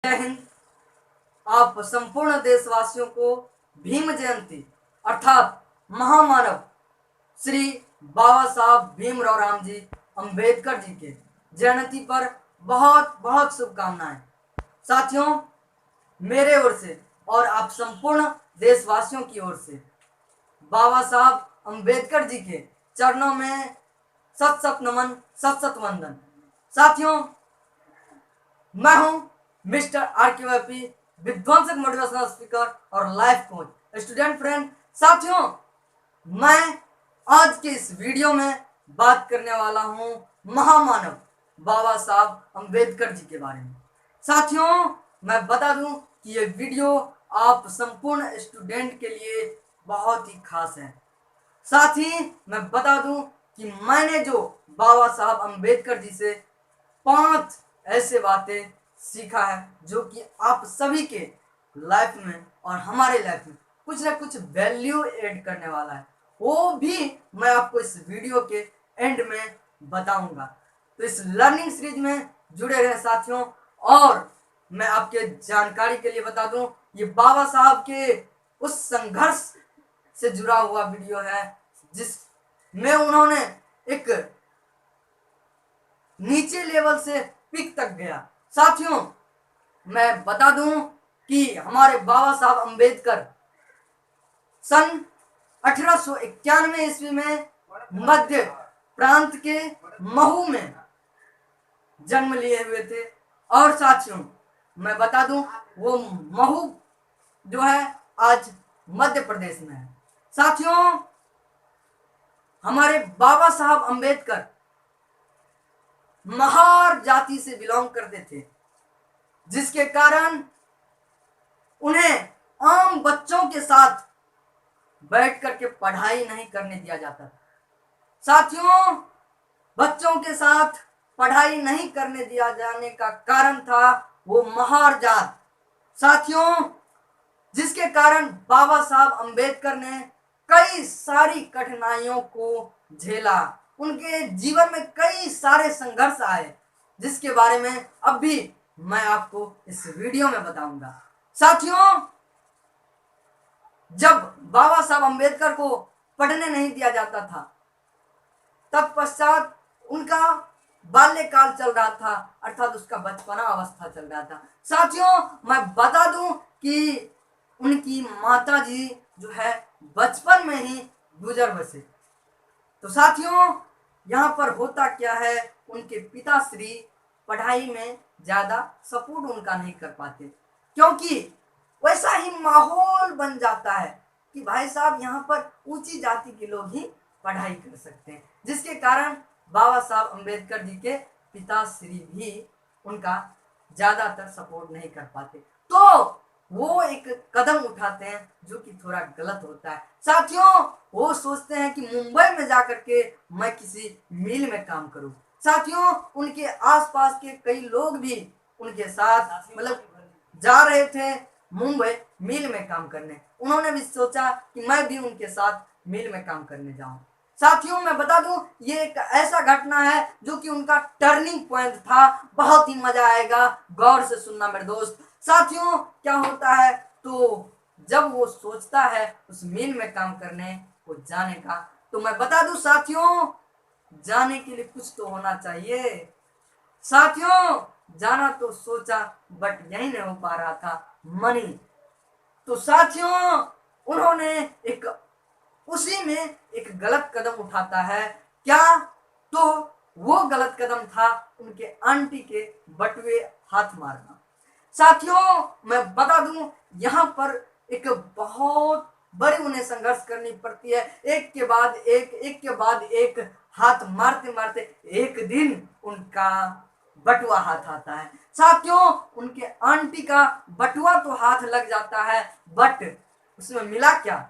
जय हिंद। आप संपूर्ण देशवासियों को भीम जयंती अर्थात महामानव श्री बाबा साहब भीमराव रामजी अंबेडकर जी के जयंती पर बहुत बहुत शुभकामनाएं। साथियों, मेरे ओर से और आप संपूर्ण देशवासियों की ओर से बाबा साहब अंबेडकर जी के चरणों में सत सत नमन, सत सत वंदन। साथियों, मैं हूं मिस्टर आरकेवाईपी, विध्वंसक मोटिवेशनल स्पीकर और लाइफ कोच। स्टूडेंट फ्रेंड, साथियों, मैं आज के इस वीडियो में बात करने वाला हूं महामानव बाबा साहब अंबेडकर जी के बारे में। साथियों, मैं बता दूं कि ये वीडियो आप संपूर्ण स्टूडेंट के लिए बहुत ही खास है। साथ ही मैं बता दूं कि मैंने जो बाबा साहब अंबेडकर जी से 5 ऐसे बातें सीखा है जो कि आप सभी के लाइफ में और हमारे लाइफ में कुछ ना कुछ वैल्यू ऐड करने वाला है, वो भी मैं आपको इस वीडियो के एंड में बताऊंगा। तो इस लर्निंग सीरीज में जुड़े रहे साथियों। और मैं आपके जानकारी के लिए बता दूं, ये बाबा साहब के उस संघर्ष से जुड़ा हुआ वीडियो है जिसमें उन्होंने एक नीचे लेवल से पीक तक गया। साथियों, मैं बता दूं कि हमारे बाबा साहब अंबेडकर सन 1891 ईस्वी में मध्य प्रांत के महू में जन्म लिए हुए थे। और साथियों, मैं बता दूं वो महू जो है आज मध्य प्रदेश में है। साथियों, हमारे बाबा साहब अंबेडकर महार जाति से बिलोंग करते थे, जिसके कारण उन्हें आम बच्चों के साथ बैठ करके पढ़ाई नहीं करने दिया जाता। साथियों, बच्चों के साथ पढ़ाई नहीं करने दिया जाने का कारण था वो महार जात। साथियों, जिसके कारण बाबा साहब अंबेडकर ने कई सारी कठिनाइयों को झेला। उनके जीवन में कई सारे संघर्ष आए, जिसके बारे में अब भी मैं आपको इस वीडियो में बताऊंगा। साथियों, जब बाबा साहब अंबेडकर को पढ़ने नहीं दिया जाता था, तत्पश्चात उनका बाल्यकाल चल रहा था, अर्थात उसका बचपना अवस्था चल रहा था। साथियों, मैं बता दूं कि उनकी माता जी जो है बचपन में ही गुजर बसे। तो साथियों, यहाँ पर होता क्या है, उनके पिताश्री पढ़ाई में ज्यादा सपोर्ट उनका नहीं कर पाते, क्योंकि वैसा ही माहौल बन जाता है कि भाई साहब यहाँ पर ऊंची जाति के लोग ही पढ़ाई कर सकते हैं, जिसके कारण बाबा साहब अंबेडकर जी के पिताश्री भी उनका ज्यादातर सपोर्ट नहीं कर पाते। तो वो एक कदम उठाते हैं जो कि थोड़ा गलत होता है। साथियों, वो सोचते हैं कि मुंबई में जाकर के मैं किसी मिल में काम करूं। साथियों, उनके आसपास के कई लोग भी उनके साथ मतलब जा रहे थे मुंबई मिल में काम करने। उन्होंने भी सोचा कि मैं भी उनके साथ मिल में काम करने जाऊं। साथियों, मैं बता दूं, ये एक ऐसा घटना है जो कि उनका टर्निंग पॉइंट था। बहुत ही मजा आएगा, गौर से सुनना मेरे दोस्त। साथियों, क्या होता है, तो जब वो सोचता है उस मिल में काम करने को जाने का, तो मैं बता दूं साथियों, जाने के लिए कुछ तो होना चाहिए। साथियों, जाना तो सोचा बट यही नहीं हो पा रहा था, मनी। तो साथियों, उन्होंने एक उसी में एक गलत कदम उठाता है। क्या? तो वो गलत कदम था उनके आंटी के बटुए हाथ मारना। साथियों, मैं बता दूं, यहाँ पर एक बहुत बड़ी उन्हें संघर्ष करनी पड़ती है। एक के बाद एक हाथ मारते मारते एक दिन उनका बटुआ हाथ आता है। साथियों, उनके आंटी का बटुआ तो हाथ लग जाता है, बट उसमें मिला क्या?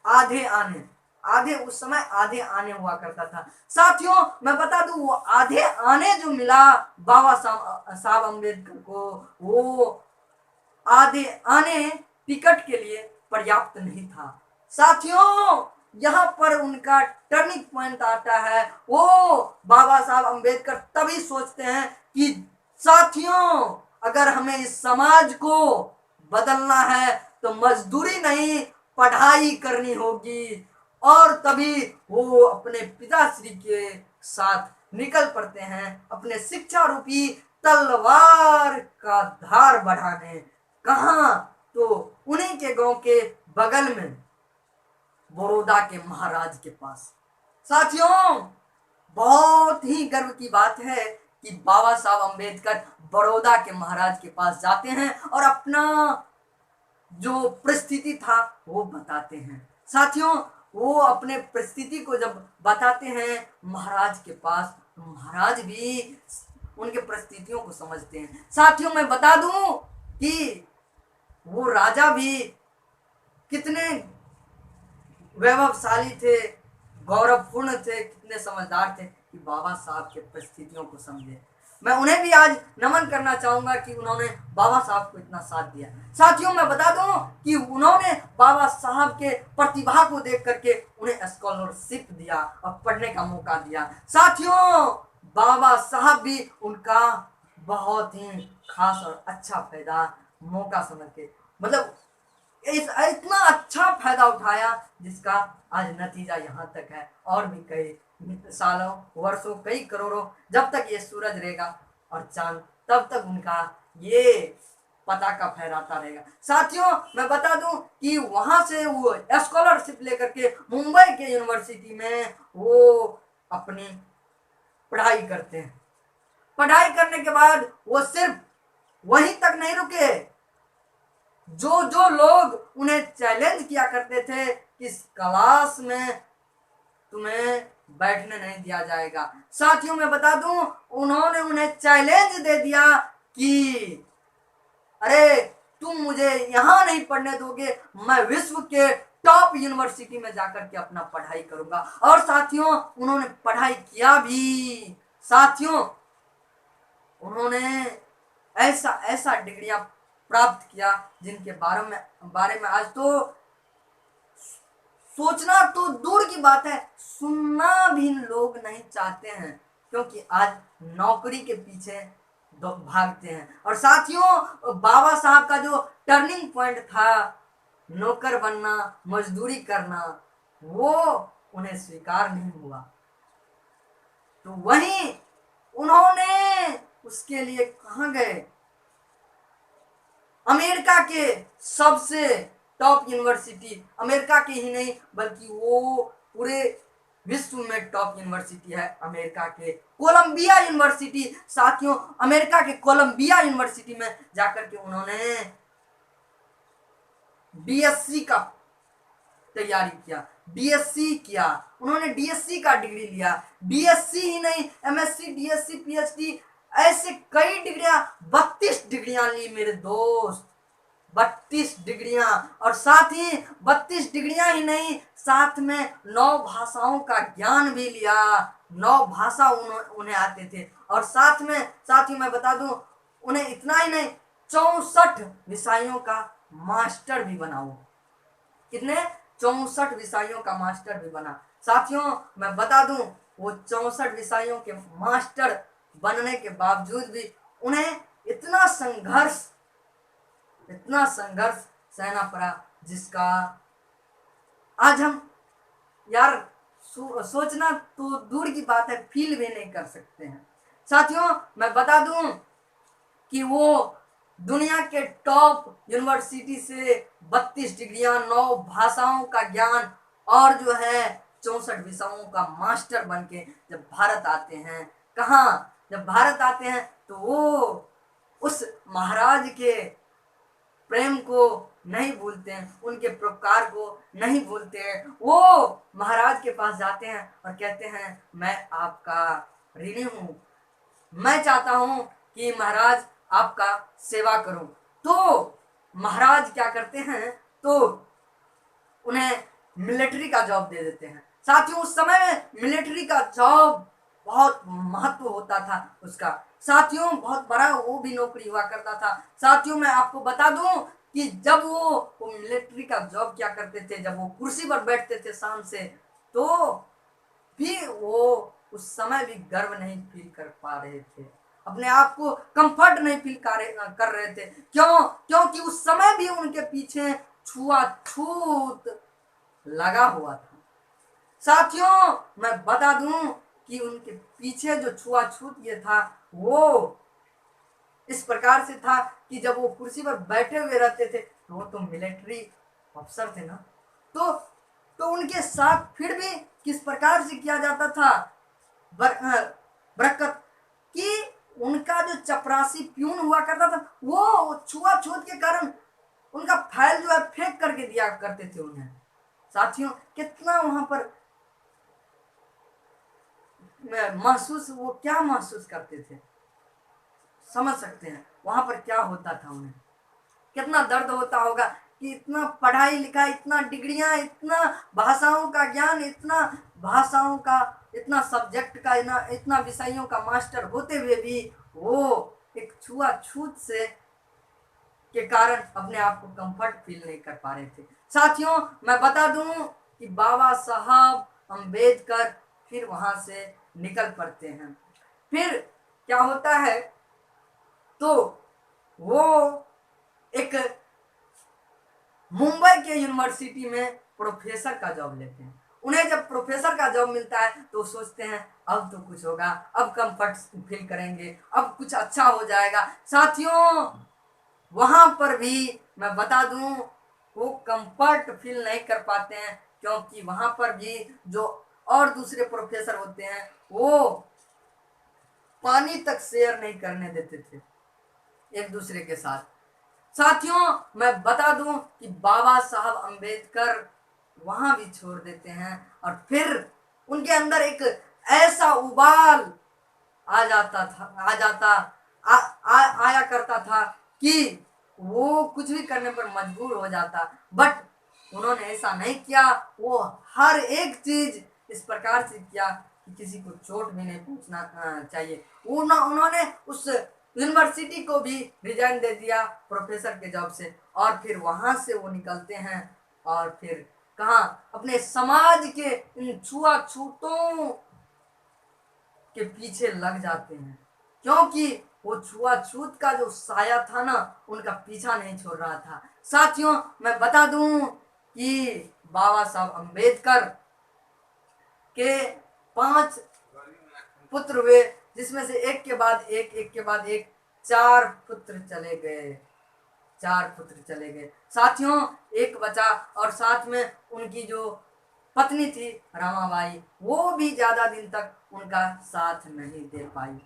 आधे आने। आधे उस समय आधे आने हुआ करता था। साथियों, मैं बता दूं, वो आधे आने जो मिला बाबा साहब अम्बेडकर को, वो आधे आने टिकट के लिए पर्याप्त नहीं था। साथियों, यहाँ पर उनका टर्निंग पॉइंट आता है। वो बाबा साहब अम्बेडकर तभी सोचते हैं कि साथियों, अगर हमें इस समाज को बदलना है तो मजदूरी नहीं, पढ़ाई करनी होगी, और तभी वो अपने पिताश्री के साथ निकल पड़ते हैं अपने शिक्षा रूपी तलवार का धार बढ़ाने। कहाँ? तो उन्हीं के गांव के बगल में, बड़ौदा के महाराज के पास। साथियों, बहुत ही गर्व की बात है कि बाबा साहब अम्बेडकर बड़ौदा के महाराज के पास जाते हैं और अपना जो परिस्थिति था वो बताते हैं। साथियों, वो अपने परिस्थिति को जब बताते हैं महाराज के पास, तो महाराज भी उनके परिस्थितियों को समझते हैं। साथियों, मैं बता दूं कि वो राजा भी कितने वैभवशाली थे, गौरवपूर्ण थे, कितने समझदार थे कि बाबा साहब के परिस्थितियों को समझे। मैं उन्हें भी आज नमन करना चाहूंगा कि उन्होंने बाबा साहब को इतना साथ दिया। साथियों, मैं बता दूं कि उन्होंने बाबा साहब के प्रतिभा को देख करके उन्हें स्कॉलरशिप दिया और पढ़ने का मौका दिया। साथियों, बाबा साहब भी उनका बहुत ही खास और अच्छा फायदा मौका समझ के, मतलब इतना अच्छा फायदा उठाया जिसका आज नतीजा यहाँ तक है, और भी कई सालों, वर्षों, कई करोड़ों, जब तक ये सूरज रहेगा और चांद, तब तक उनका ये पताका फहराता रहेगा। साथियों, मैं बता दूं कि वहां से वो स्कॉलरशिप लेकर के मुंबई के यूनिवर्सिटी में वो अपनी पढ़ाई करते हैं। पढ़ाई करने के बाद वो सिर्फ वहीं तक नहीं रुके, जो जो लोग उन्हें चैलेंज किया करते थे कि इस क्लास में तुम्हें बैठने नहीं दिया जाएगा, साथियों मैं बता दूं, उन्होंने उन्हें चैलेंज दे दिया कि अरे तुम मुझे यहां नहीं पढ़ने दोगे, मैं विश्व के टॉप यूनिवर्सिटी में जाकर के अपना पढ़ाई करूंगा। और साथियों, उन्होंने पढ़ाई किया भी। साथियों, उन्होंने ऐसा ऐसा डिग्रियां प्राप्त किया जिनके बारे में आज तो सोचना तो दूर की बात है, सुनना भी लोग नहीं चाहते हैं, क्योंकि आज नौकरी के पीछे भागते हैं। और साथियों, बाबा साहब का जो टर्निंग पॉइंट था, नौकर बनना, मजदूरी करना, वो उन्हें स्वीकार नहीं हुआ। तो वहीं उन्होंने उसके लिए कहां गए? अमेरिका के सबसे टॉप यूनिवर्सिटी, अमेरिका के ही नहीं बल्कि वो पूरे विश्व में टॉप यूनिवर्सिटी है, अमेरिका के कोलंबिया यूनिवर्सिटी। साथियों, अमेरिका के कोलंबिया यूनिवर्सिटी में जाकर के उन्होंने बीएससी का तैयारी किया, डीएससी किया, उन्होंने डीएससी का डिग्री लिया। डीएससी ही नहीं, एमएससी, डीएससी, पीएचडी, ऐसे कई डिग्रियां, 32 डिग्रियां ली मेरे दोस्त, 32 डिग्रियां। और साथ ही 32 डिग्रियां ही नहीं, साथ में 9 भाषाओं का ज्ञान भी लिया, 9 भाषा उन्हें आते थे। और साथ में साथ ही मैं बता दूं, उन्हें इतना ही नहीं, 64 विषयों का मास्टर भी बना। वो कितने? 64 विषयों का मास्टर भी बना। साथियों, मैं बता दूं, वो 64 विषयों के मास्टर बनने के बावजूद भी उन्हें इतना संघर्ष सहना पड़ा, जिसका आज हम यार सोचना तो दूर की बात है, फील भी नहीं कर सकते हैं। साथियों, मैं बता दूं कि वो दुनिया के टॉप यूनिवर्सिटी से 32 डिग्रियां, 9 भाषाओं का ज्ञान और जो है 64 विषयों का मास्टर बनके जब भारत आते हैं, कहाँ? जब भारत आते हैं तो वो उस महाराज के प्रेम को नहीं भूलते हैं, उनके परोपकार को नहीं भूलते हैं। वो महाराज के पास जाते हैं और कहते हैं, मैं आपका ऋणी हूँ, मैं चाहता हूँ कि महाराज आपका सेवा करूं। तो महाराज क्या करते हैं, तो उन्हें मिलिट्री का जॉब दे देते हैं। साथियों, उस समय में मिलिट्री का जॉब बहुत महत्व होता था उसका। साथियों, बहुत बड़ा वो भी नौकरी हुआ करता था। साथियों, मैं आपको बता दूं कि जब वो मिलिट्री का जॉब क्या करते थे, जब वो कुर्सी पर बैठते थे शाम से, तो भी वो उस समय भी गर्व नहीं फील कर पा रहे थे। अपने आप को कंफर्ट नहीं फील कर रहे थे। क्यों? क्योंकि उस समय भी उनके पीछे छुआछूत लगा हुआ था। साथियों, मैं बता दूं कि उनके पीछे जो छुआछूत ये था, वो इस प्रकार से था कि जब वो कुर्सी पर बैठे हुए रहते थे, तो वो तो मिलिट्री अफसर थे ना, तो उनके साथ फिर भी किस प्रकार से किया जाता था बरकत, कि उनका जो चपरासी प्यून हुआ करता था, वो छुआछूत के कारण उनका फाइल जो है फेंक करके दिया करते थे उन्हें। साथियों, कितना वहां पर महसूस, वो क्या महसूस करते थे, समझ सकते हैं वहां पर क्या होता था उन्हें, कितना दर्द होता होगा कि इतना पढ़ाई लिखाई, इतना डिग्रियां, इतना भाषाओं का ज्ञान, इतना भाषाओं का, इतना सब्जेक्ट का, इतना विषयों का मास्टर होते हुए भी वो एक छुआछूत से के कारण अपने आप को कंफर्ट फील नहीं कर पा रहे थे। साथियों, मैं बता दूं कि बाबा साहब अंबेडकर फिर वहां से निकल पड़ते हैं। फिर क्या होता है, तो वो एक मुंबई के यूनिवर्सिटी में प्रोफेसर का जॉब लेते हैं। उन्हें जब प्रोफेसर का जॉब मिलता है तो सोचते हैं अब तो कुछ होगा, अब कंफर्ट फील करेंगे, अब कुछ अच्छा हो जाएगा। साथियों, वहां पर भी मैं बता दूं, वो कंफर्ट फील नहीं कर पाते हैं, क्योंकि वहां पर भी जो और दूसरे प्रोफेसर होते हैं, वो पानी तक शेयर नहीं करने देते थे एक दूसरे के साथ। साथियों, मैं बता दूं कि बाबा साहब अंबेडकर वहां भी छोड़ देते हैं, और फिर उनके अंदर एक ऐसा उबाल आ जाता था आ जाता आ, आ, आया करता था कि वो कुछ भी करने पर मजबूर हो जाता। बट उन्होंने ऐसा नहीं किया, वो हर एक चीज इस प्रकार से किया कि किसी को चोट भी नहीं पहुंचना चाहिए। उन्होंने उस यूनिवर्सिटी को भी रिजाइन दे दिया प्रोफेसर के जॉब से, और फिर वहां से वो निकलते हैं और फिर कहाँ, अपने समाज के इन छुआछूतों के पीछे लग जाते हैं, क्योंकि वो छुआछूत का जो साया था ना, उनका पीछा नहीं छोड़ रहा था। साथियों, मैं बता दूं कि बाबा साहब अंबेडकर के 5 पुत्र हुए, जिसमें से एक के बाद एक 4 पुत्र चले गए, 4 पुत्र चले गए। साथियों, एक बचा, और साथ में उनकी जो पत्नी थी रमाबाई, वो भी ज्यादा दिन तक उनका साथ नहीं दे पाई।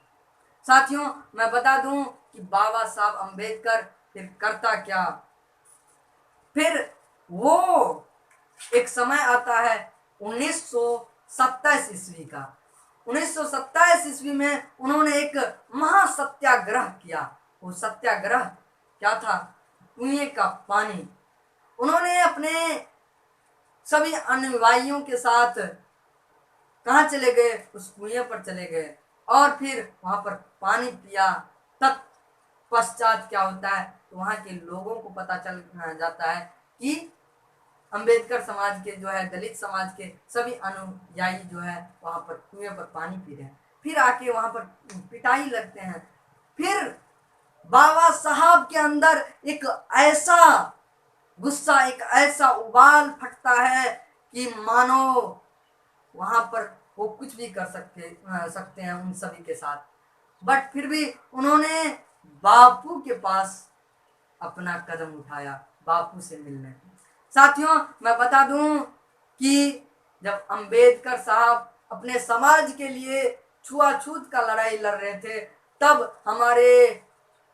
साथियों, मैं बता दूं कि बाबा साहब अंबेडकर फिर करता क्या, फिर वो एक समय आता है 1927 ईस्वी का। 1927 ईस्वी में उन्होंने एक महासत्याग्रह किया। वो सत्याग्रह क्या था? कुएं का पानी। उन्होंने अपने सभी अनुयायियों के साथ कहाँ चले गए? उस कुएं पर चले गए, और फिर वहां पर पानी पिया। तत्पश्चात क्या होता है, तो वहां के लोगों को पता चल जाता है कि अंबेडकर समाज के जो है, दलित समाज के सभी अनुयायी जो है वहां पर कुएं पर पानी पी रहे हैं। फिर आके वहां पर पिटाई लगते हैं। फिर बाबा साहब के अंदर एक ऐसा गुस्सा, एक ऐसा उबाल फटता है कि मानो वहां पर वो कुछ भी कर सकते हैं उन सभी के साथ। बट फिर भी उन्होंने बापू के पास अपना कदम उठाया, बापू से मिलने। साथियों, मैं बता दूं कि जब अंबेडकर साहब अपने समाज के लिए छुआछूत का लड़ाई लड़ रहे थे, तब हमारे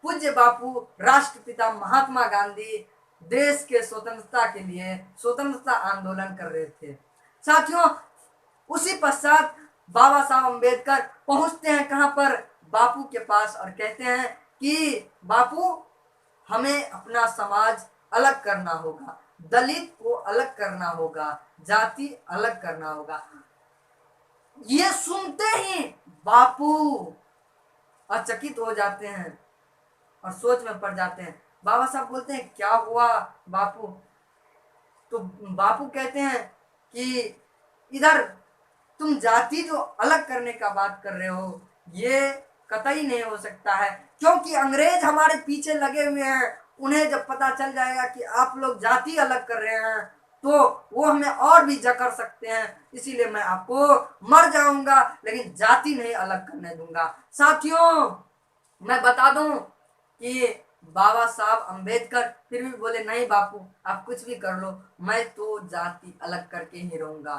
पूज्य बापू राष्ट्रपिता महात्मा गांधी देश के स्वतंत्रता के लिए स्वतंत्रता आंदोलन कर रहे थे। साथियों, उसी पश्चात बाबा साहब अंबेडकर पहुंचते हैं कहां पर? बापू के पास, और कहते हैं कि बापू, हमें अपना समाज अलग करना होगा, दलित को अलग करना होगा, जाति अलग करना होगा। ये सुनते ही बापू अचकित हो जाते हैं और सोच में पड़ जाते हैं। बाबा साहब बोलते हैं, क्या हुआ बापू? तो बापू कहते हैं कि इधर तुम जाति जो अलग करने का बात कर रहे हो, ये कतई नहीं हो सकता है, क्योंकि अंग्रेज हमारे पीछे लगे हुए हैं। उन्हें जब पता चल जाएगा कि आप लोग जाति अलग कर रहे हैं तो वो हमें और भी जकड़ सकते हैं, इसीलिए मैं आपको मर जाऊंगा लेकिन जाति नहीं अलग करने दूंगा। साथियों, मैं बता दूं कि बाबा साहब अंबेडकर फिर भी बोले नहीं बापू, आप कुछ भी कर लो, मैं तो जाति अलग करके ही रहूंगा।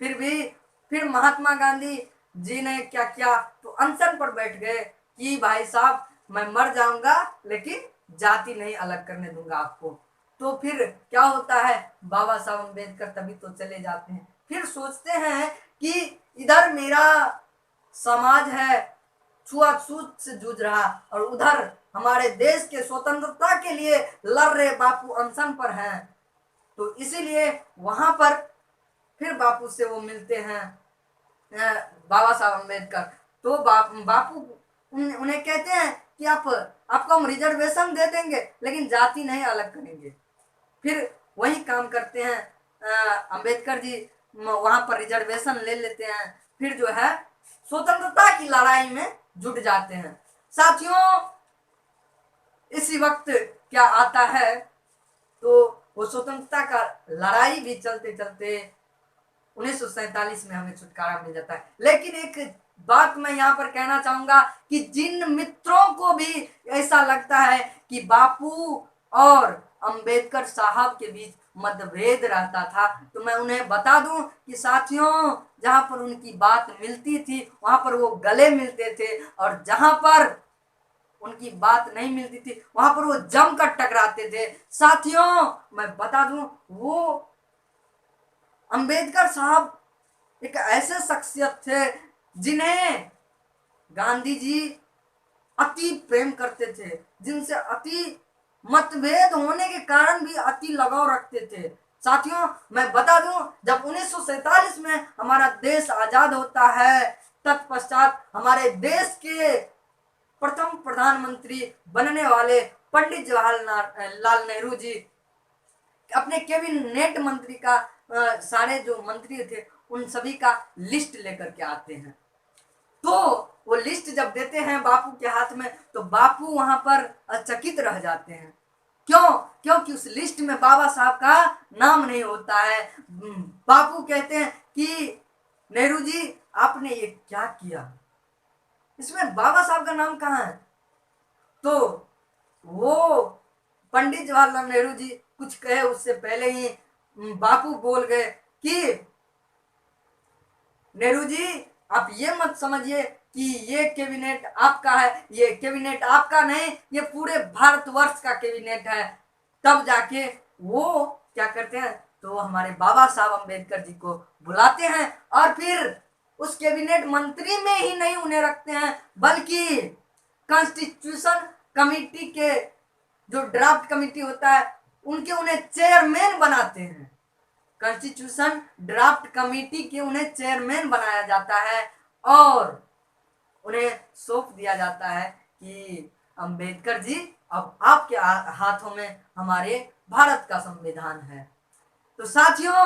फिर भी फिर महात्मा गांधी जी ने क्या किया, तो अनशन पर बैठ गए कि भाई साहब मैं मर जाऊंगा लेकिन जाति नहीं अलग करने दूंगा आपको। तो फिर क्या होता है, बाबा साहब अंबेडकर तभी तो चले जाते हैं। फिर सोचते हैं कि इधर मेरा समाज है छुआछूत से जूझ रहा और उधर हमारे देश के स्वतंत्रता के लिए लड़ रहे बापू अनशन पर हैं, तो इसीलिए वहां पर फिर बापू से वो मिलते हैं बाबा साहब अम्बेडकर। तो बापू उन्हें कहते हैं कि आपको हम रिजर्वेशन दे देंगे लेकिन जाति नहीं अलग करेंगे। फिर वही काम करते हैं अम्बेडकर जी, वहां पर रिजर्वेशन ले लेते हैं, फिर जो है स्वतंत्रता की लड़ाई में जुट जाते हैं। साथियों, इसी वक्त क्या आता है, तो वो स्वतंत्रता का लड़ाई भी चलते चलते 1947 में हमें छुटकारा मिल जाता है। लेकिन एक बात मैं यहाँ पर कहना चाहूंगा कि जिन मित्रों को भी ऐसा लगता है कि बापू और अंबेडकर साहब के बीच मतभेद रहता था, तो मैं उन्हें बता दूं कि साथियों, जहां पर उनकी बात मिलती थी वहां पर वो गले मिलते थे, और जहां पर उनकी बात नहीं मिलती थी वहां पर वो जमकर टकराते थे। साथियों, मैं बता दूं, वो अंबेडकर साहब एक ऐसे शख्सियत थे जिन्हें गांधी जी अति प्रेम करते थे, जिनसे अति मतभेद होने के कारण भी अति लगाव रखते थे। साथियों, मैं बता दूं, जब 1947 में हमारा देश आजाद होता है, तत्पश्चात हमारे देश के प्रथम प्रधानमंत्री बनने वाले पंडित जवाहरलाल नेहरू जी अपने कैबिनेट मंत्री का सारे जो मंत्री थे उन सभी का लिस्ट लेकर के आते हैं। तो वो लिस्ट जब देते हैं बापू के हाथ में, तो बापू वहां पर चकित रह जाते हैं। क्यों? क्योंकि उस लिस्ट में बाबा साहब का नाम नहीं होता है। बापू कहते हैं कि नेहरू जी, आपने ये क्या किया, इसमें बाबा साहब का नाम कहाँ है? तो वो पंडित जवाहरलाल नेहरू जी कुछ कहे उससे पहले ही बापू बोल गए कि नेहरू जी, आप ये मत समझिए कि ये कैबिनेट आपका है, ये कैबिनेट आपका नहीं, ये पूरे भारतवर्ष का कैबिनेट है। तब जाके वो क्या करते हैं, तो हमारे बाबा साहब अम्बेडकर जी को बुलाते हैं और फिर उस कैबिनेट मंत्री में ही नहीं उन्हें रखते हैं, बल्कि कॉन्स्टिट्यूशन कमेटी के जो ड्राफ्ट कमेटी होता है उनके उन्हें चेयरमैन बनाते हैं। कॉन्स्टिट्यूशन ड्राफ्ट कमेटी के उन्हें चेयरमैन बनाया जाता है और उन्हें सौंप दिया जाता है कि अंबेडकर जी, अब आपके हाथों में हमारे भारत का संविधान है। तो साथियों,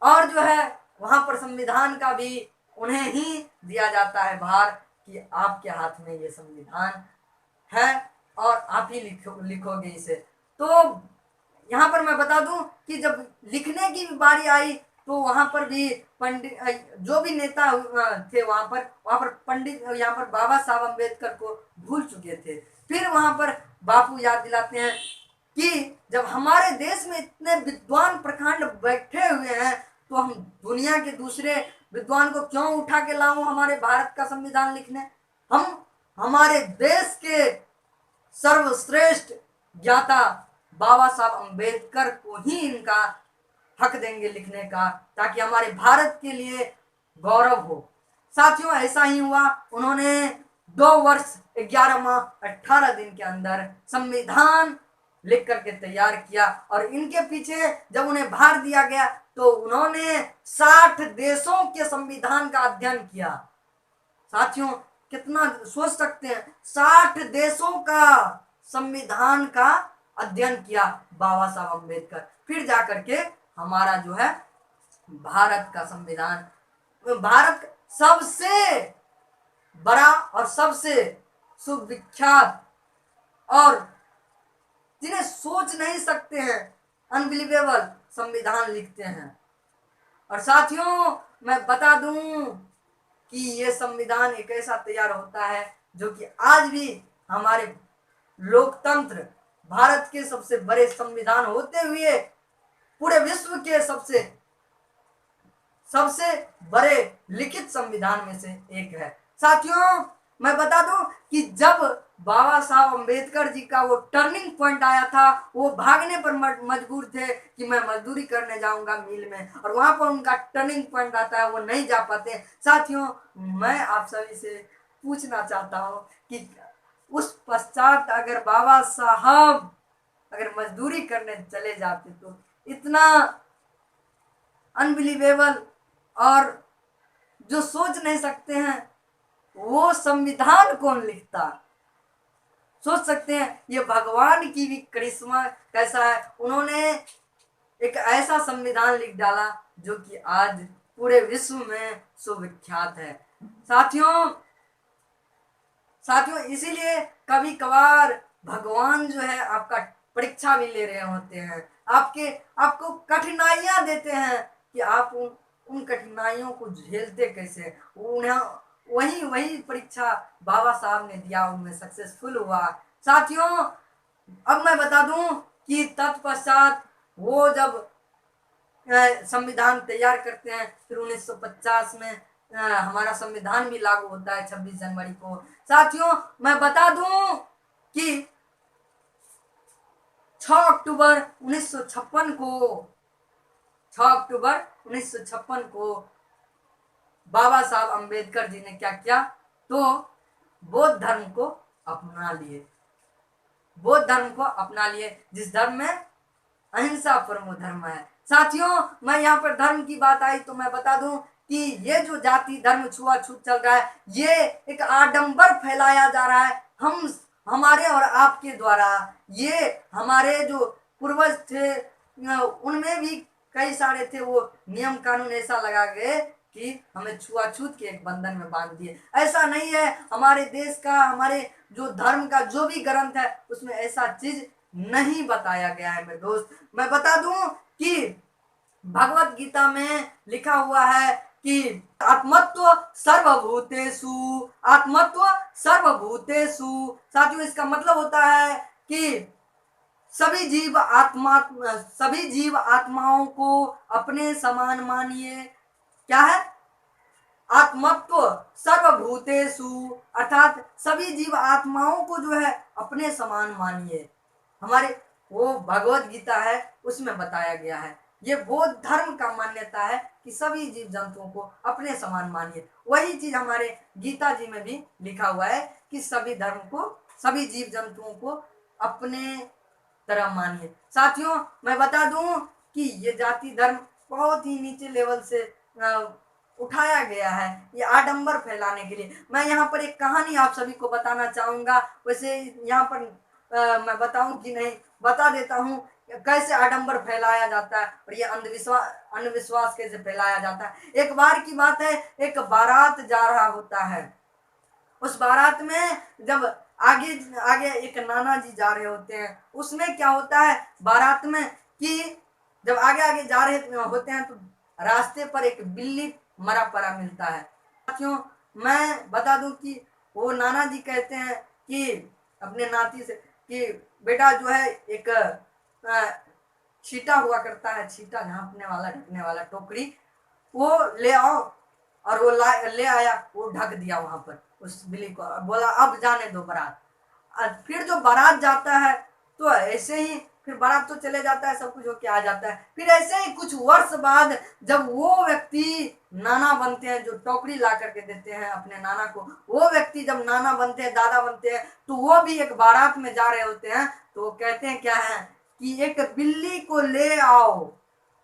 और जो है वहां पर संविधान का भी उन्हें ही दिया जाता है भार कि आपके हाथ में ये संविधान है और आप ही लिखोगे इसे। तो यहाँ पर मैं बता दूं कि जब लिखने की बारी आई तो वहां पर भी पंडित जो भी नेता थे वहां पर पंडित यहाँ पर बाबा साहब अम्बेडकर को भूल चुके थे। फिर वहां पर बापू याद दिलाते हैं कि जब हमारे देश में इतने विद्वान प्रखंड बैठे हुए हैं तो हम दुनिया के दूसरे विद्वान को क्यों उठा के लाऊं हमारे भारत का संविधान लिखने। हम हमारे देश के सर्वश्रेष्ठ ज्ञाता बाबा साहब अम्बेडकर को ही इनका हक देंगे लिखने का, ताकि हमारे भारत के लिए गौरव हो। साथियों, ऐसा ही हुआ। उन्होंने 2 वर्ष 11 माह 18 दिन के अंदर संविधान लिख करके तैयार किया और इनके पीछे जब उन्हें भार दिया गया तो उन्होंने 60 देशों के संविधान का अध्ययन किया। साथियों, कितना सोच सकते हैं, 60 देशों का संविधान का अध्ययन किया बाबा साहब अम्बेडकर, फिर जाकर के हमारा जो है भारत का संविधान, भारत सबसे बड़ा और सबसे सुविख्यात और जिन्हें सोच नहीं सकते हैं अनबिलीवेबल संविधान लिखते हैं। और साथियों मैं बता दूं कि ये संविधान एक ऐसा तैयार होता है जो कि आज भी हमारे लोकतंत्र भारत के सबसे बड़े संविधान होते हुए पूरे विश्व के सबसे सबसे बड़े लिखित संविधान में से एक है। साथियों मैं बता दूं कि जब बाबा साहब अम्बेडकर जी का वो टर्निंग पॉइंट आया था, वो भागने पर मजबूर थे कि मैं मजदूरी करने जाऊंगा मिल में, और वहां पर उनका टर्निंग पॉइंट आता है, वो नहीं जा पाते। साथियों मैं आप सभी से पूछना चाहता हूं कि उस पश्चात अगर बाबा साहब अगर मजदूरी करने चले जाते तो इतना अनबिलीवेबल और जो सोच नहीं सकते हैं वो संविधान कौन लिखता। सोच सकते हैं ये भगवान की भी करिश्मा कैसा है, उन्होंने एक ऐसा संविधान लिख डाला जो कि आज पूरे विश्व में सुविख्यात है। साथियों साथियों इसीलिए कभी कभार भगवान जो है आपका परीक्षा भी ले रहे होते हैं, आपको कठिनाइयां देते हैं कि आप उन कठिनाइयों को झेलते कैसे। उन्हें वही वही परीक्षा बाबा साहब ने दिया, उनमें सक्सेसफुल हुआ। साथियों अब मैं बता दूं कि तत्पश्चात वो जब संविधान तैयार करते हैं, फिर 1950 में हमारा संविधान भी लागू होता है 26 जनवरी को। साथियों मैं बता दूं कि 6 अक्टूबर 1956 को 6 अक्टूबर 1956 को बाबा साहब अम्बेडकर जी ने क्या किया, तो बौद्ध धर्म को अपना लिए। बौद्ध धर्म को अपना लिए, जिस धर्म में अहिंसा परमो धर्म है। साथियों मैं यहाँ पर धर्म की बात आई तो मैं बता दूं कि ये जो जाति धर्म छुआछूत चल रहा है, ये एक आडंबर फैलाया जा रहा है हम हमारे और आपके द्वारा। ये हमारे जो पूर्वज थे उनमें भी कई सारे थे, वो नियम कानून ऐसा लगा गए कि हमें छुआछूत के एक बंधन में बांध दिए। ऐसा नहीं है, हमारे देश का हमारे जो धर्म का जो भी ग्रंथ है उसमें ऐसा चीज नहीं बताया गया है। मेरे दोस्त मैं बता दूं कि भगवत गीता में लिखा हुआ है कि आत्मत्व सर्वभूतेषु, आत्मत्व सर्वभूतेषु। साथियों इसका मतलब होता है कि सभी जीव आत्माओं को अपने समान मानिए। क्या है? आत्मत्व सर्वभूतेषु, अर्थात सभी जीव आत्माओं को जो है अपने समान मानिए। हमारे वो भगवत गीता है उसमें बताया गया है। ये बौद्ध धर्म का मान्यता है कि सभी जीव जंतुओं को अपने समान मानिए। वही चीज हमारे गीता जी में भी लिखा हुआ है कि सभी धर्म को सभी जीव जंतुओं को अपने तरह मानिए। साथियों मैं बता दूं कि ये जाति धर्म बहुत ही नीचे लेवल से उठाया गया है, ये आडंबर फैलाने के लिए। मैं यहाँ पर एक कहानी आप सभी को बताना चाहूंगा। वैसे यहाँ पर मैं बताऊं कि नहीं, बता देता हूँ कैसे आडंबर फैलाया जाता है और ये अंधविश्वास कैसे फैलाया जाता है। एक बार की बात है, एक बारात जा रहा होता है। उस बारात में जब आगे आगे एक नाना जी जा रहे होते हैं, उसमें क्या होता है बारात में कि जब आगे आगे जा रहे होते हैं तो रास्ते पर एक बिल्ली मरा पड़ा मिलता है। साथियों मैं बता दूं कि वो नाना जी कहते हैं कि अपने नाती से कि बेटा जो है एक छीटा हुआ करता है, छीटा झांपने वाला ढकने वाला टोकरी, वो ले आओ। और वो ले आया, वो ढक दिया वहां पर उस बिल्ली को, बोला अब जाने दो बारात। फिर जो बारात जाता है तो ऐसे ही फिर बारात तो चले जाता है, सब कुछ होके आ जाता है। फिर ऐसे ही कुछ वर्ष बाद जब वो व्यक्ति नाना बनते हैं, जो टोकरी ला करके देते हैं अपने नाना को, वो व्यक्ति जब नाना बनते हैं, दादा बनते हैं, तो वो भी एक बारात में जा रहे होते हैं। तो वो कहते हैं क्या है कि एक बिल्ली को ले आओ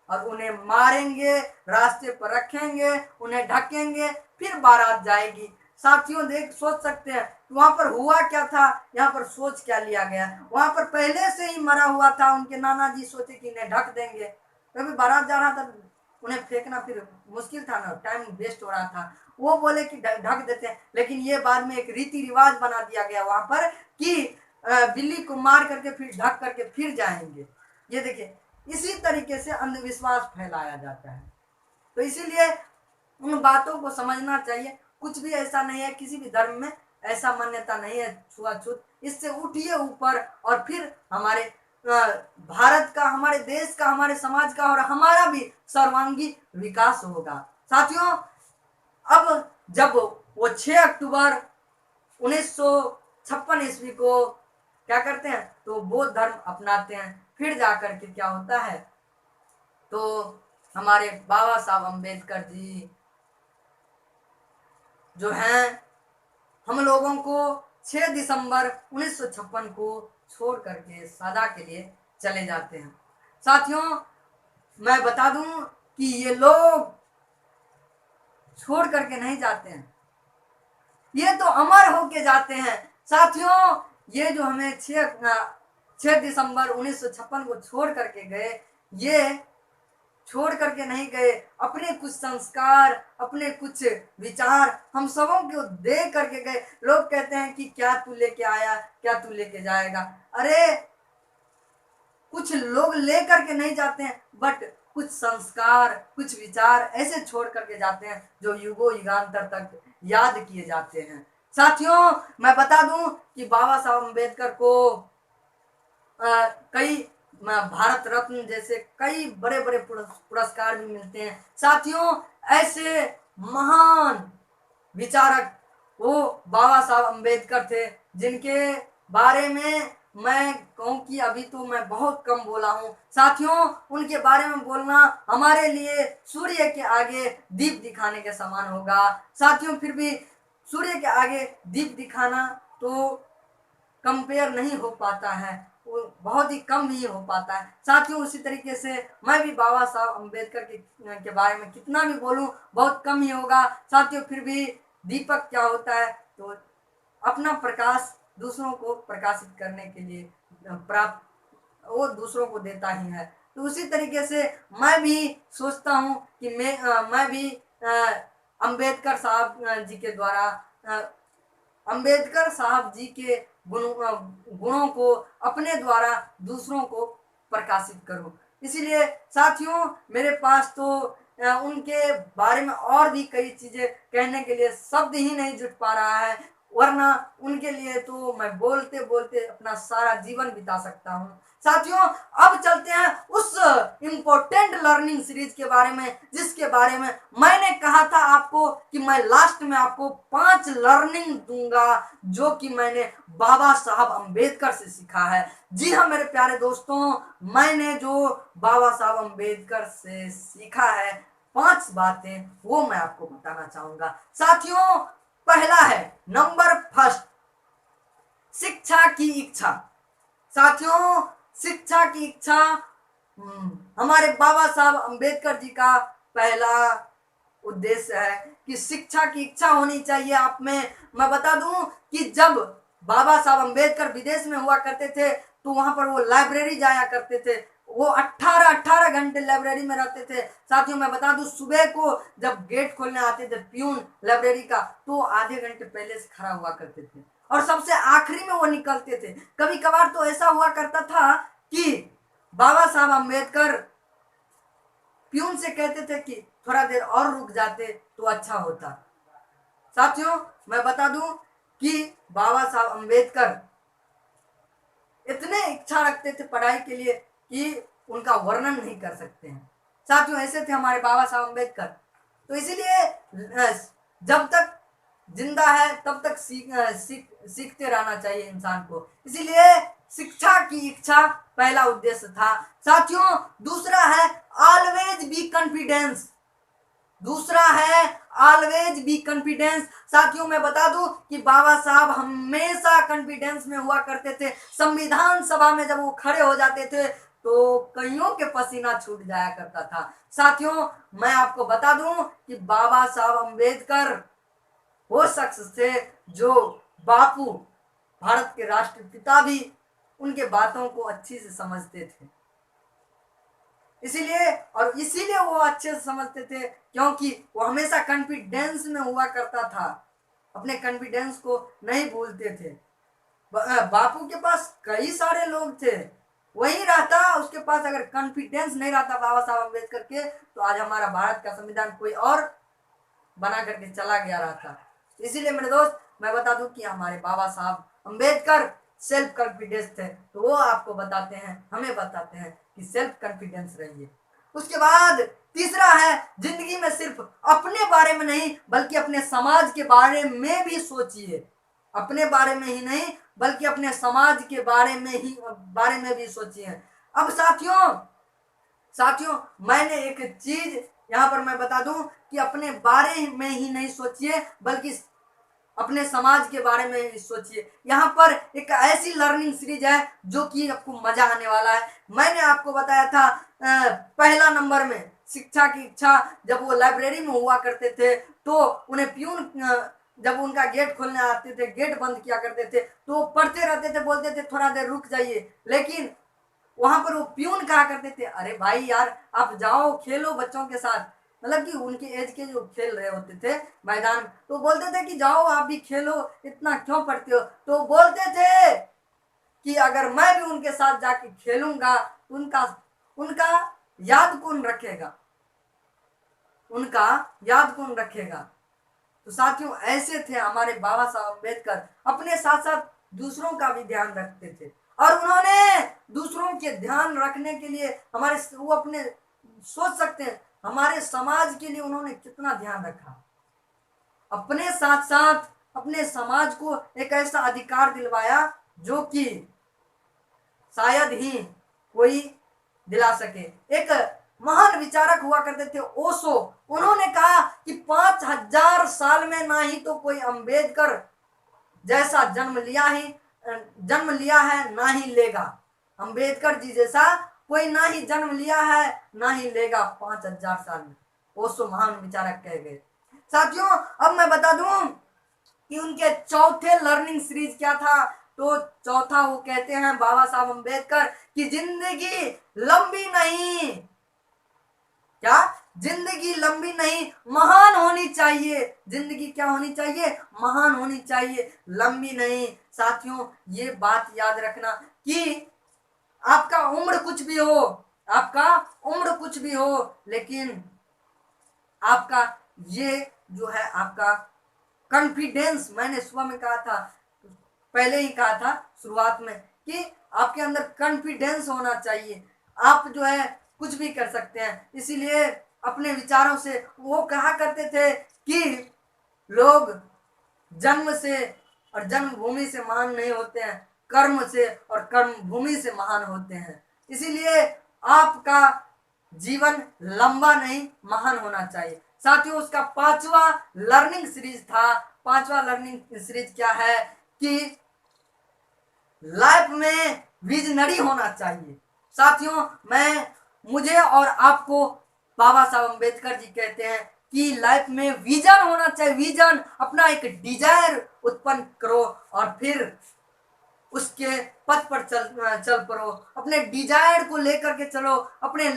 और उन्हें मारेंगे, रास्ते पर रखेंगे, उन्हें ढकेंगे, फिर बारात जाएगी। साथियों देख सोच सकते हैं वहां पर हुआ क्या था, यहाँ पर सोच क्या लिया गया। वहां पर पहले से ही मरा हुआ था, उनके नाना जी सोचे कि इन्हें ढक देंगे। कभी बारात जा रहा था, उन्हें फेंकना फिर मुश्किल था ना, टाइम वेस्ट हो रहा था। वो बोले कि ढक देते हैं, लेकिन ये बाद में एक रीति रिवाज बना दिया गया वहां पर कि बिल्ली को मार करके फिर ढक करके फिर जाएंगे। ये देखिए, इसी तरीके से अंधविश्वास फैलाया जाता है। तो इसीलिए उन बातों को समझना चाहिए। कुछ भी ऐसा नहीं है, किसी भी धर्म में ऐसा मान्यता नहीं है छुआछूत। इससे उठिए ऊपर और फिर हमारे भारत का, हमारे देश का, हमारे समाज का और हमारा भी सर्वांगी विकास होगा। साथियों, अब जब वो 6 अक्टूबर 1956 ईस्वी को क्या करते हैं, तो बौद्ध धर्म अपनाते हैं। फिर जाकर के क्या होता है, तो हमारे बाबा साहब अम्बेडकर जी जो हैं, हम लोगों को 6 दिसंबर 1956 को छोड़ करके सदा के लिए चले जाते हैं। साथियों, मैं बता दूं कि ये लोग छोड़ करके नहीं जाते हैं, ये तो अमर होके जाते हैं। साथियों, ये जो हमें 6 दिसंबर 1956 को छोड़ करके गए, ये छोड़ करके नहीं गए, अपने कुछ संस्कार, अपने कुछ विचार हम सबों को दे करके गए। लोग कहते हैं कि क्या तू लेके आया, क्या तू लेके जाएगा। अरे, कुछ लोग ले करके नहीं जाते हैं, बट कुछ संस्कार, कुछ विचार ऐसे छोड़ करके जाते हैं जो युगों युगांतर तक याद किए जाते हैं। साथियों, मैं बता दूं कि बाबा साहब अम्बेडकर को कई भारत रत्न जैसे कई बड़े बड़े पुरस्कार भी मिलते हैं। साथियों, ऐसे महान विचारक वो बाबा साहब अम्बेडकर थे, जिनके बारे में मैं कहूँ कि अभी तो मैं बहुत कम बोला हूँ। साथियों, उनके बारे में बोलना हमारे लिए सूर्य के आगे दीप दिखाने के समान होगा। साथियों, फिर भी सूर्य के आगे दीप दिखाना तो कंपेयर नहीं हो पाता है, वो बहुत ही कम ही हो पाता है। साथियों, उसी तरीके से मैं भी बाबा साहब अम्बेडकर के बारे में कितना भी बोलूं बहुत कम ही होगा। साथियों, फिर भी दीपक क्या होता है, तो अपना प्रकाश दूसरों को प्रकाशित करने के लिए प्राप्त, वो दूसरों को देता ही है। तो उसी तरीके से मैं भी सोचता हूँ कि मैं भी अम्बेडकर साहब जी के द्वारा अम्बेडकर साहब जी के गुणों को अपने द्वारा दूसरों को प्रकाशित करूं। इसीलिए साथियों, मेरे पास तो उनके बारे में और भी कई चीजें कहने के लिए शब्द ही नहीं जुट पा रहा है, वरना उनके लिए तो मैं बोलते बोलते अपना सारा जीवन बिता सकता हूँ। साथियों, अब चलते हैं उस इम्पोर्टेंट लर्निंग सीरीज के बारे में, जिसके बारे में मैंने कहा था आपको कि मैं लास्ट में आपको 5 लर्निंग दूंगा जो कि मैंने बाबा साहब अम्बेडकर से सीखा है। जी हाँ मेरे प्यारे दोस्तों, मैंने जो बाबा साहब अम्बेडकर से सीखा है 5 बातें, वो मैं आपको बताना चाहूंगा। साथियों, पहला है, नंबर फर्स्ट, शिक्षा की इच्छा। साथियों, शिक्षा की इच्छा हमारे बाबा साहब अम्बेडकर जी का पहला उद्देश्य है कि शिक्षा की इच्छा होनी चाहिए आप में। मैं बता दूं कि जब बाबा साहब अम्बेडकर विदेश में हुआ करते थे, तो वहां पर वो लाइब्रेरी जाया करते थे। वो 18 घंटे लाइब्रेरी में रहते थे। साथियों, मैं बता दूं, सुबह को जब गेट खोलने आते थे प्यून लाइब्रेरी का, तो आधे घंटे पहले से खड़ा हुआ करते थे और सबसे आखिरी में वो निकलते थे। कभी कभार तो ऐसा हुआ करता था कि बाबा साहब अम्बेडकर प्यून से कहते थे कि थोड़ा देर और रुक जाते तो अच्छा होता। साथियों, मैं बता दूं कि बाबा साहब अम्बेडकर इतने इच्छा रखते थे पढ़ाई के लिए कि उनका वर्णन नहीं कर सकते हैं। साथियों, ऐसे थे हमारे बाबा साहब अम्बेडकर। तो इसीलिए जब तक जिंदा है तब तक सीखते रहना चाहिए इंसान को। इसीलिए शिक्षा की इच्छा पहला उद्देश्य था। साथियों, दूसरा है ऑलवेज बी कॉन्फिडेंस। दूसरा है ऑलवेज बी कॉन्फिडेंस। साथियों, मैं बता दूं कि बाबा साहब हमेशा कॉन्फिडेंस में हुआ करते थे। संविधान सभा में जब वो खड़े हो जाते थे तो कईयों के पसीना छूट जाया करता था। साथियों, मैं आपको बता दूं कि बाबा साहब अम्बेडकर वो शख्स थे जो बापू, भारत के राष्ट्रपिता भी, उनके बातों को अच्छी से समझते थे। इसीलिए और इसीलिए वो अच्छे से समझते थे, क्योंकि वो हमेशा कॉन्फिडेंस में हुआ करता था, अपने कॉन्फिडेंस को नहीं भूलते थे। बापू के पास कई सारे लोग थे, वही रहता उसके पास अगर कॉन्फिडेंस नहीं रहता बाबा साहब अम्बेडकर के, तो आज हमारा भारत का संविधान कोई और बना करके चला गया रहता। इसीलिए मेरे दोस्त मैं बता दूं कि हमारे बाबा साहब अम्बेडकर सेल्फ कॉन्फिडेंस थे, तो वो आपको बताते हैं, हमें बताते हैं कि सेल्फ कॉन्फिडेंस रहिए। उसके बाद तीसरा है, जिंदगी में सिर्फ अपने बारे में नहीं बल्कि अपने समाज के बारे में भी सोचिए। अपने बारे में ही नहीं बल्कि अपने समाज के बारे में भी सोचिए। अब साथियों साथियों मैंने एक चीज यहाँ पर मैं बता दूं कि अपने बारे में ही नहीं सोचिए बल्कि अपने समाज के बारे में सोचिए। यहाँ पर एक ऐसी लर्निंग सीरीज है जो कि आपको मजा आने वाला है। मैंने आपको बताया था पहला नंबर में शिक्षा की इच्छा, जब वो लाइब्रेरी में हुआ करते थे तो उन्हें प्यून जब उनका गेट खोलने आते थे, गेट बंद किया करते थे, तो पढ़ते रहते थे, बोलते थे थोड़ा देर रुक जाइए, लेकिन वहां पर वो प्यून कहा करते थे, अरे भाई यार आप जाओ खेलो बच्चों के साथ, मतलब कि उनके एज के जो खेल रहे होते थे मैदान, तो बोलते थे कि जाओ आप भी खेलो, इतना क्यों पढ़ते हो। तो बोलते थे कि अगर मैं भी उनके साथ जाके खेलूंगा तो उनका उनका याद कौन रखेगा, उनका याद कौन रखेगा। तो साथियों ऐसे थे हमारे बाबा साहब अम्बेडकर, अपने साथ साथ दूसरों का भी ध्यान रखते थे, और उन्होंने दूसरों के ध्यान रखने के लिए हमारे वो अपने सोच सकते हैं हमारे समाज के लिए उन्होंने कितना ध्यान रखा। अपने साथ साथ अपने समाज को एक ऐसा अधिकार दिलवाया जो कि शायद ही कोई दिला सके। एक महान विचारक हुआ करते थे ओशो, उन्होंने कहा कि 5000 साल में ना ही तो कोई अम्बेडकर जैसा जन्म लिया है ना ही लेगा। अम्बेडकर जी जैसा कोई ना ही जन्म लिया है ना ही लेगा 5000 साल में, ओशो महान विचारक कह गए। साथियों अब मैं बता दूं कि उनके चौथे लर्निंग सीरीज क्या था। तो चौथा वो कहते हैं बाबा साहब अम्बेडकर कि जिंदगी लंबी नहीं, क्या जिंदगी लंबी नहीं महान होनी चाहिए। जिंदगी क्या होनी चाहिए, महान होनी चाहिए, लंबी नहीं। साथियों ये बात याद रखना कि आपका उम्र कुछ भी हो, आपका उम्र कुछ भी हो, लेकिन आपका ये जो है आपका कॉन्फिडेंस, मैंने सुबह में कहा था, पहले ही कहा था शुरुआत में कि आपके अंदर कॉन्फिडेंस होना चाहिए। आप जो है कुछ भी कर सकते हैं। इसीलिए अपने विचारों से वो कहा करते थे कि लोग जन्म से और जन्मभूमि से महान नहीं होते हैं, कर्म से और कर्म भूमि से महान होते हैं। इसीलिए आपका जीवन लंबा नहीं महान होना चाहिए। साथियों उसका पांचवा लर्निंग सीरीज था। पांचवा लर्निंग सीरीज क्या है कि लाइफ में विजनरी होना चाहिए। साथियों मुझे और आपको बाबा साहब अम्बेडकर जी कहते हैं कि लाइफ में विजन होना चाहिए। विजन, अपना एक डिजायर उत्पन्न करो और फिर उसके पथ पर चल पड़ो, अपने डिजायर को लेकर के चलो, अपने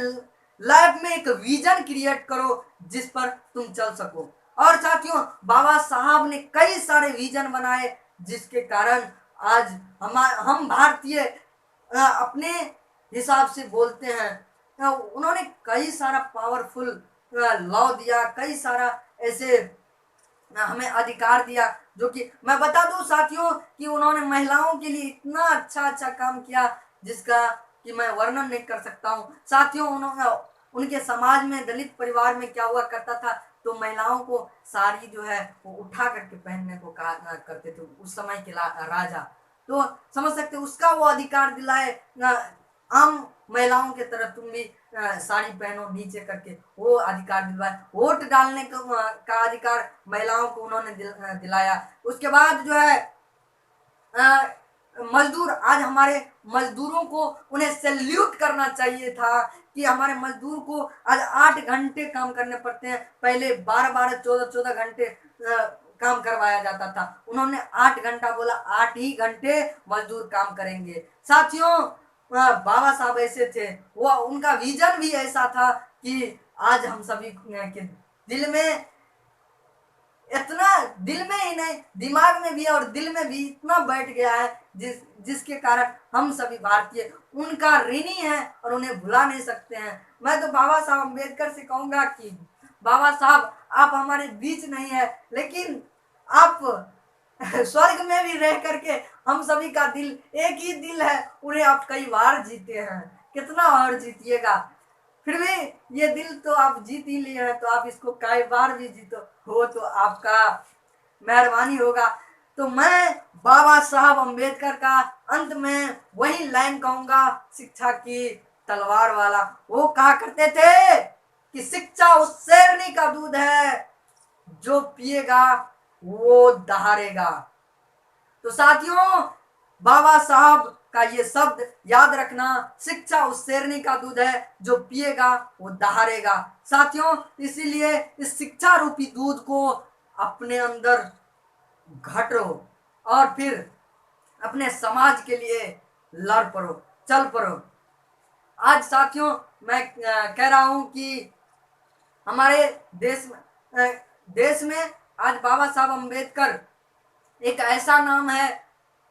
लाइफ में एक विजन क्रिएट करो जिस पर तुम चल सको। और साथियों बाबा साहब ने कई सारे विजन बनाए जिसके कारण आज हम भारतीय अपने हिसाब से बोलते हैं। उन्होंने कई सारा पावरफुल लॉ दिया, कई सारा ऐसे हमें अधिकार दिया, जो कि मैं बता दूं साथियों कि उन्होंने महिलाओं के लिए इतना अच्छा अच्छा काम किया जिसका कि मैं वर्णन नहीं कर सकता हूं। साथियों उन्होंने उनके समाज में दलित परिवार में क्या हुआ करता था, तो महिलाओं को साड़ी जो है वो उठा करके पहनने को कहा करते थे उस समय के राजा। तो समझ सकते उसका वो अधिकार दिलाए, आम महिलाओं के तरह तुम भी साड़ी पहनो नीचे करके, वो अधिकार दिलवाए। वोट डालने का अधिकार महिलाओं को उन्होंने दिलाया। उसके बाद जो है मजदूर, आज हमारे मजदूरों को उन्हें सैल्यूट करना चाहिए था कि हमारे मजदूर को आज 8 घंटे काम करने पड़ते हैं, पहले 12-12 14-14 घंटे काम करवाया जाता था। उन्होंने 8 घंटा बोला, 8 ही घंटे मजदूर काम करेंगे। साथियों बाबा साहब ऐसे थे, वो उनका विजन भी ऐसा था कि आज हम सभी के दिल में इतना, दिल में ही नहीं दिमाग में भी और दिल में भी इतना बैठ गया है, जिसके कारण हम सभी भारतीय उनका ऋणी हैं और उन्हें भुला नहीं सकते हैं। मैं तो बाबा साहब अम्बेडकर से कहूंगा कि बाबा साहब आप हमारे बीच नहीं है, लेकिन आप स्वर्ग में भी रह करके हम सभी का दिल एक ही दिल है, उन्हें आप कई बार जीते हैं, कितना और जीतिएगा, फिर भी ये दिल तो आप जीत ही लिए हैं, तो आप इसको कई बार भी जीतो हो तो आपका मेहरबानी होगा। तो मैं बाबा साहब अम्बेडकर का अंत में वही लाइन कहूंगा, शिक्षा की तलवार वाला। वो कहा करते थे कि शिक्षा उस शेरनी का दूध है जो पिएगा वो दहाड़ेगा। तो साथियों, बाबा साहब का ये शब्द याद रखना, शिक्षा उस शेरनी का दूध है जो पिएगा वो दहाड़ेगा। साथियों, इसीलिए इस शिक्षा रूपी दूध को अपने अंदर घटो और फिर अपने समाज के लिए लड़ पड़ो, चल पड़ो। आज साथियों, मैं कह रहा हूं कि हमारे देश में आज बाबा साहब अम्बेडकर एक ऐसा नाम है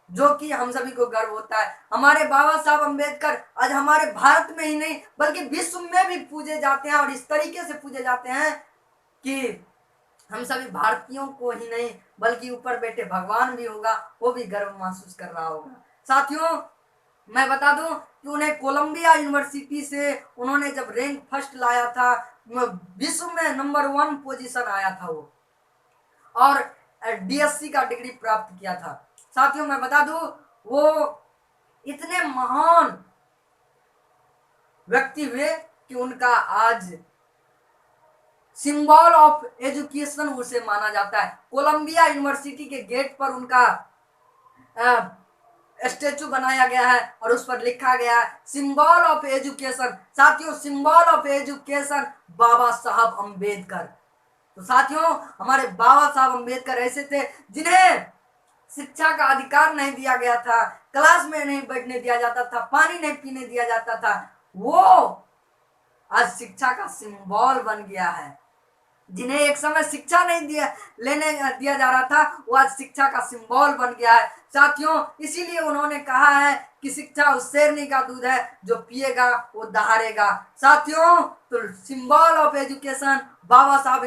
जो कि हम सभी को गर्व होता है। हमारे बाबा साहब अम्बेडकर आज हमारे भारत में ही नहीं बल्कि विश्व में भी पूजे जाते हैं, और इस तरीके से पूजे जाते हैं कि हम सभी भारतीयों को ही नहीं बल्कि ऊपर बैठे भगवान भी होगा, वो भी गर्व महसूस कर रहा होगा। साथियों, मैं बता दूं कि उन्हें कोलंबिया यूनिवर्सिटी से उन्होंने जब रैंक फर्स्ट लाया था, विश्व में नंबर 1 पोजीशन आया था वो, और डीएससी का डिग्री प्राप्त किया था। साथियों, मैं बता दूं वो इतने महान व्यक्ति हुए कि उनका आज सिंबल ऑफ एजुकेशन उसे माना जाता है। कोलंबिया यूनिवर्सिटी के गेट पर उनका स्टेचू बनाया गया है और उस पर लिखा गया है सिंबल ऑफ एजुकेशन। साथियों, सिंबल ऑफ एजुकेशन बाबा साहब अम्बेडकर। तो साथियों, हमारे बाबा साहब अम्बेडकर ऐसे थे जिन्हें शिक्षा का अधिकार नहीं दिया गया था, क्लास में नहीं बैठने दिया जाता था, पानी नहीं पीने दिया जाता था। वो आज शिक्षा का सिंबल बन गया है। जिन्हें एक समय शिक्षा नहीं दिया जा रहा था, वो आज शिक्षा का सिंबल बन गया है। साथियों, इसीलिए उन्होंने कहा है कि शिक्षा उस शेरनी का दूध है जो पिएगा वो दहाड़ेगा। साथियों, तो सिंबल ऑफ एजुकेशन बाबा साहब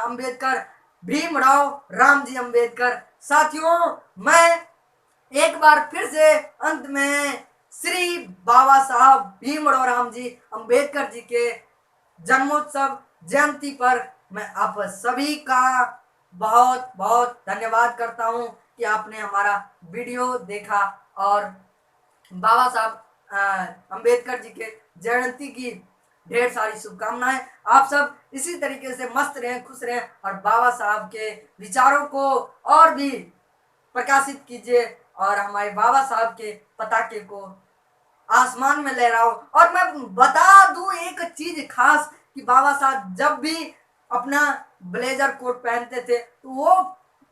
अम्बेडकर, भीमराव रामजी अम्बेडकर। साथियों, मैं एक बार फिर से अंत में श्री बाबा साहब भीमराव रामजी अम्बेडकर जी के जन्मोत्सव जयंती पर मैं आप सभी का बहुत बहुत धन्यवाद करता हूं कि आपने हमारा वीडियो देखा, और बाबा साहब अम्बेडकर जी के जयंती की ढेर सारी शुभकामनाएं। आप सब इसी तरीके से मस्त रहें, खुश रहें, और बाबा साहब के विचारों को और भी प्रकाशित कीजिए, और हमारे बाबा साहब के पताके को आसमान में लहराओ। और मैं बता दूं एक चीज खास कि बाबा साहब जब भी अपना ब्लेजर कोट पहनते थे तो वो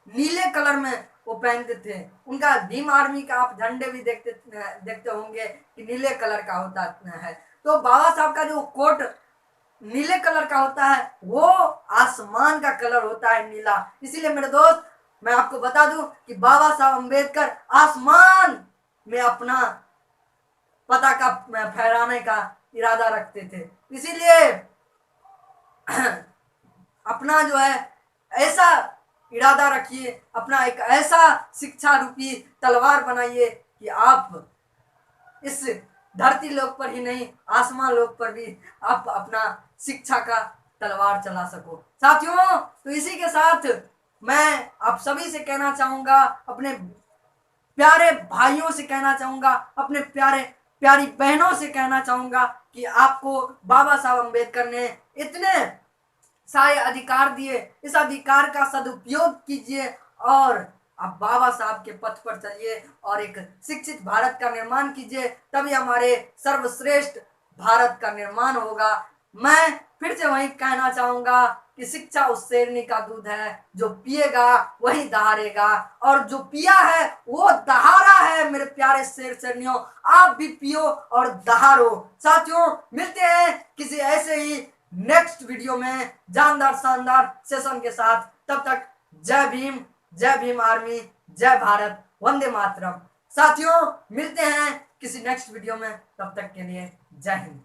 नीले कलर में वो पहनते थे। उनका भीम आर्मी का आप झंडे भी देखते होंगे कि नीले कलर का होता है। तो बाबा साहब का जो कोट नीले कलर का होता है वो आसमान का कलर होता है, नीला। इसीलिए मेरे दोस्त, मैं आपको बता दूं कि बाबा साहब अम्बेडकर आसमान में अपना पताका फहराने का इरादा रखते थे। इसीलिए अपना जो है ऐसा इरादा रखिए, अपना एक ऐसा शिक्षा रूपी तलवार बनाइए कि आप इस धरती लोक पर ही नहीं आसमान लोक पर भी आप अपना शिक्षा का तलवार चला सको। साथियों, तो इसी के साथ मैं आप सभी से कहना चाहूंगा, अपने प्यारे भाइयों से कहना चाहूंगा, अपने प्यारी बहनों से कहना चाहूंगा कि आपको बाबा साहब अम्बेडकर ने इतने सारे अधिकार दिए, इस अधिकार का सदुपयोग कीजिए और आप बाबा साहब के पथ पर चलिए और एक शिक्षित भारत का निर्माण कीजिए, तभी हमारे सर्वश्रेष्ठ भारत का निर्माण होगा। मैं फिर से वही कहना चाहूंगा कि शिक्षा उस शेरनी का दूध है, जो पिएगा वही दहाड़ेगा, और जो पिया है वो दहाड़ा है। मेरे प्यारे शेर शेरनियों, आप भी पियो और दहाड़ो। साथियों, मिलते हैं किसी ऐसे ही नेक्स्ट वीडियो में जानदार शानदार सेशन के साथ। तब तक जय भीम आर्मी, जय भारत, वंदे मातरम। साथियों, मिलते हैं किसी नेक्स्ट वीडियो में, तब तक के लिए जय हिंद।